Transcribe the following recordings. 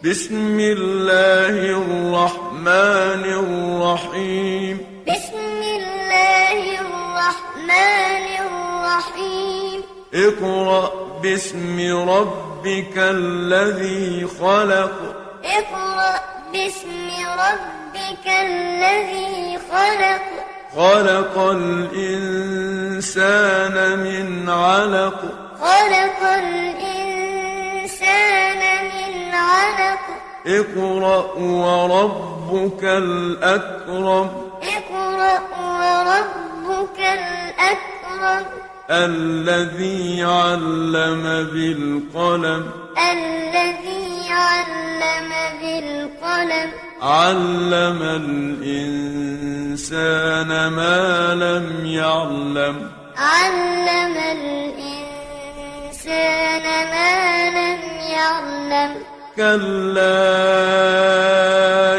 بسم الله الرحمن الرحيم. بسم الله الرحمن الرحيم. اقرأ باسم ربك الذي خلق. اقرأ باسم ربك الذي خلق. خلق الإنسان من علق. خلق الإنسان من علق. اقرأ وربك الأكرم. اقرأ وربك الأكرم. الذي علم بالقلم. الذي علم بالقلم. علم الإنسان ما لم يعلم. علم الإنسان ما لم يعلم. كلا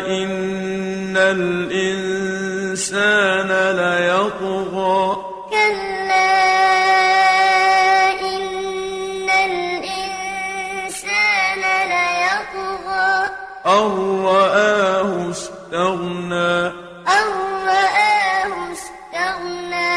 إن الإنسان ليطغى. كلا إن الإنسان ليطغى. أن رآه استغنى. أن رآه استغنى.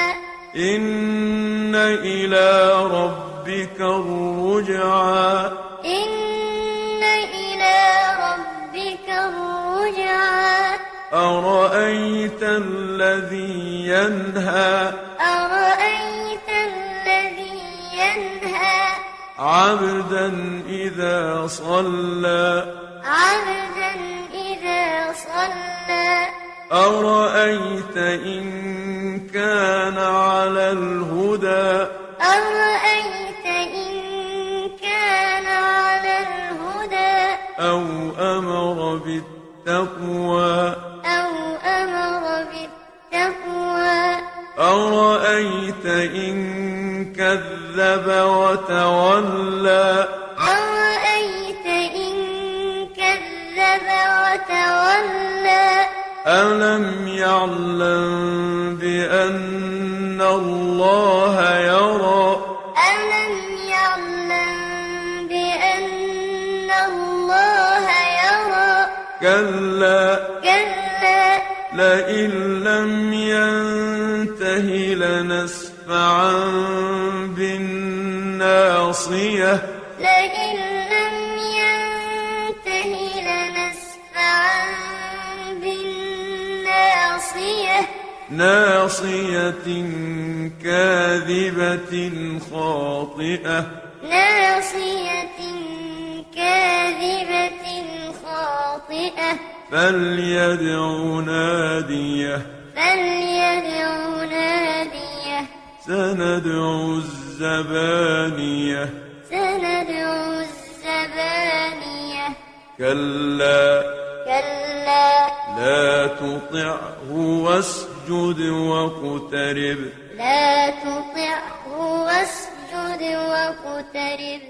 إن إلى ربك الرجعى. إن إلى ربك الرجعى. أرأيت الذي ينهى. أرأيت الذي ينهى. عبدا إذا صلى. عبدا إذا صلى. أرأيت إن كان على الهدى. أرأيت إن كان على الهدى. أو أمر بالتقوى. أو أمر بالتقوى. أرأيت إن كذب وتولى. أرأيت إن كذب وتولى. ألم يعلم بأن الله يرى. ألم يعلم بأن الله يرى. كلا كلا لئن لم ينته لنسفعا بالناصية. لئن لم ينته لنسفعا بالناصية. ناصية كاذبة خاطئة. ناصية كاذبة خاطئة. فليدع ناديه. فليدع ناديه. سندع الزبانية. سندع الزبانية. كلا كلا لا تطعه واسجد واقترب. لا تطعه واسجد واقترب.